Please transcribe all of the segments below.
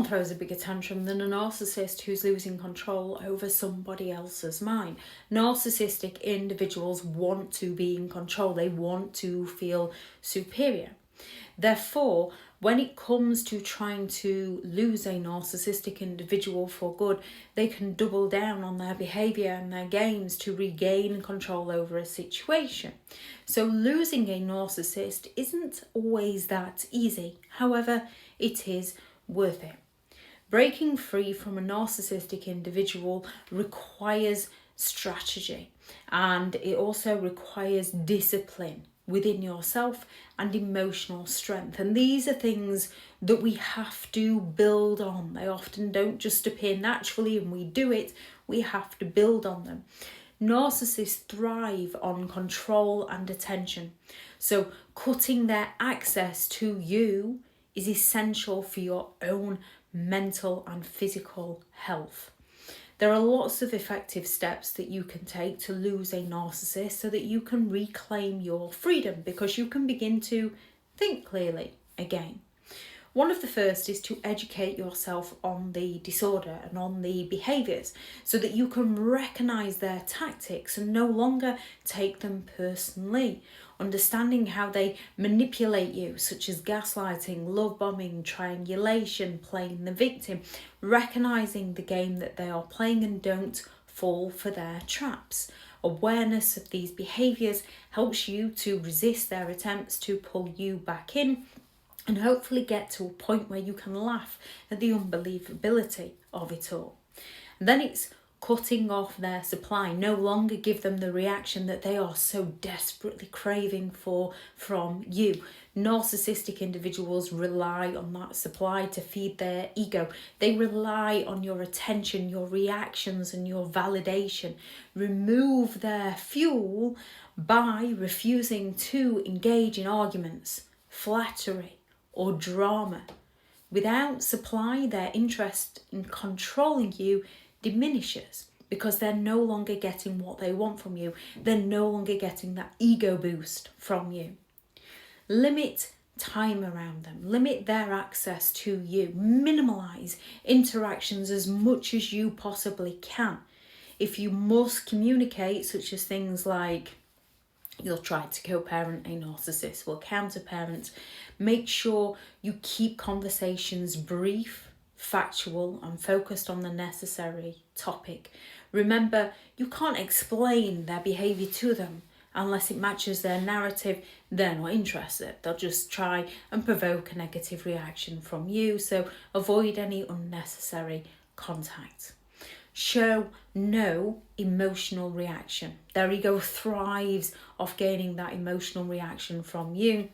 one throws a bigger tantrum than a narcissist who's losing control over somebody else's mind. Narcissistic individuals want to be in control. They want to feel superior. Therefore, when it comes to trying to lose a narcissistic individual for good, they can double down on their behaviour and their games to regain control over a situation. So losing a narcissist isn't always that easy. However, it is worth it. Breaking free from a narcissistic individual requires strategy, and it also requires discipline within yourself and emotional strength. And these are things that we have to build on. They often don't just appear naturally and we do it. We have to build on them. Narcissists thrive on control and attention. So cutting their access to you is essential for your own mental and physical health. There are lots of effective steps that you can take to lose a narcissist so that you can reclaim your freedom, because you can begin to think clearly again. One of the first is to educate yourself on the disorder and on the behaviours so that you can recognise their tactics and no longer take them personally. Understanding how they manipulate you, such as gaslighting, love bombing, triangulation, playing the victim, recognising the game that they are playing and don't fall for their traps. Awareness of these behaviours helps you to resist their attempts to pull you back in and hopefully get to a point where you can laugh at the unbelievability of it all. And then it's cutting off their supply. No longer give them the reaction that they are so desperately craving for from you. Narcissistic individuals rely on that supply to feed their ego. They rely on your attention, your reactions, and your validation. Remove their fuel by refusing to engage in arguments, flattery, or drama. Without supply, their interest in controlling you diminishes because they're no longer getting what they want from you. They're no longer getting that ego boost from you. Limit time around them. Limit their access to you. Minimalise interactions as much as you possibly can. If you must communicate, such as things like you'll try to co-parent a narcissist or counter-parent, make sure you keep conversations brief, factual, and focused on the necessary topic. Remember, you can't explain their behaviour to them unless it matches their narrative. They're not interested. They'll just try and provoke a negative reaction from you, so avoid any unnecessary contact. Show no emotional reaction. Their ego thrives off gaining that emotional reaction from you.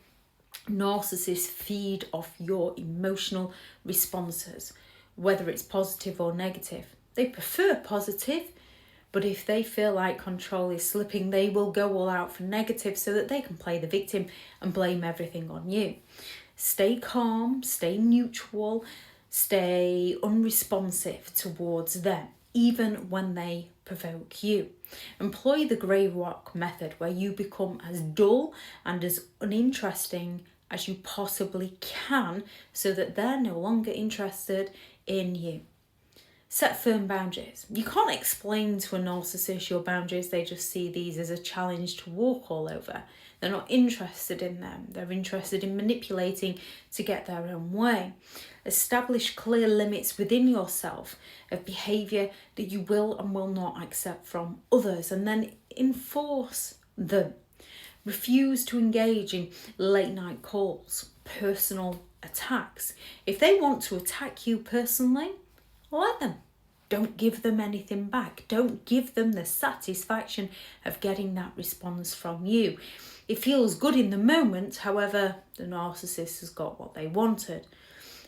Narcissists feed off your emotional responses, whether it's positive or negative. They prefer positive, but if they feel like control is slipping, they will go all out for negative so that they can play the victim and blame everything on you. Stay calm, stay neutral, stay unresponsive towards them, even when they provoke you. Employ the grey rock method, where you become as dull and as uninteresting as you possibly can so that they're no longer interested in you. Set firm boundaries. You can't explain to a narcissist your boundaries. They just see these as a challenge to walk all over. They're not interested in them. They're interested in manipulating to get their own way. Establish clear limits within yourself of behaviour that you will and will not accept from others, and then enforce them. Refuse to engage in late night calls, personal attacks. If they want to attack you personally, let them. Don't give them anything back. Don't give them the satisfaction of getting that response from you. It feels good in the moment, however, the narcissist has got what they wanted.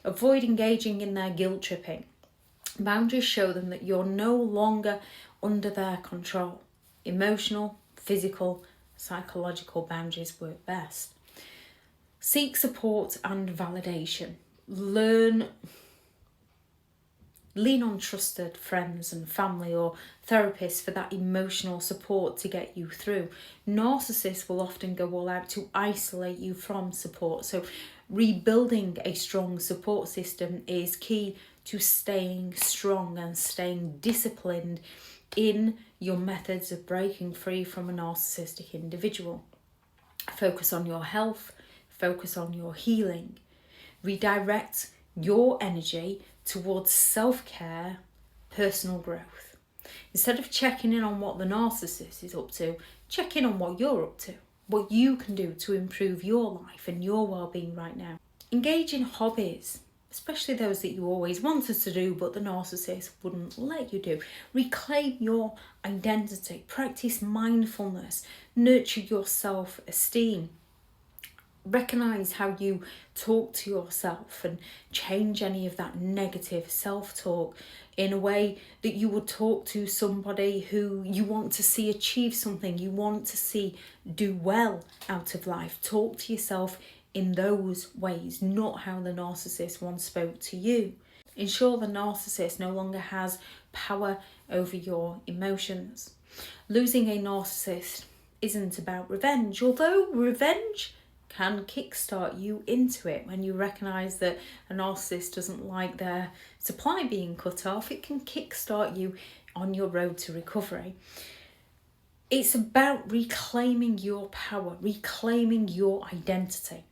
Avoid engaging in their guilt tripping. Boundaries show them that you're no longer under their control. Emotional, physical, psychological boundaries work best. Seek support and validation. Lean on trusted friends and family or therapists for that emotional support to get you through. Narcissists will often go all out to isolate you from support, so Rebuilding a strong support system is key to staying strong and staying disciplined in your methods of breaking free from a narcissistic individual. Focus on your health, focus on your healing. Redirect your energy towards self-care, personal growth. Instead of checking in on what the narcissist is up to, check in on what you're up to, what you can do to improve your life and your well-being right now. Engage in hobbies, especially those that you always wanted to do but the narcissist wouldn't let you do. Reclaim your identity, practice mindfulness, nurture your self-esteem. Recognise how you talk to yourself and change any of that negative self-talk in a way that you would talk to somebody who you want to see achieve something, you want to see do well out of life. Talk to yourself in those ways, not how the narcissist once spoke to you. Ensure the narcissist no longer has power over your emotions. Losing a narcissist isn't about revenge, although revenge can kickstart you into it. When you recognise that a narcissist doesn't like their supply being cut off, it can kickstart you on your road to recovery. It's about reclaiming your power, reclaiming your identity.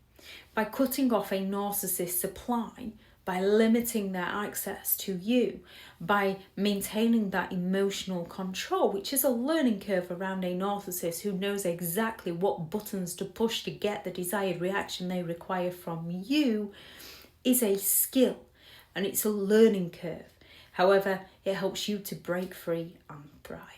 By cutting off a narcissist's supply, by limiting their access to you, by maintaining that emotional control, which is a learning curve around a narcissist who knows exactly what buttons to push to get the desired reaction they require from you, is a skill and it's a learning curve. However, it helps you to break free and thrive.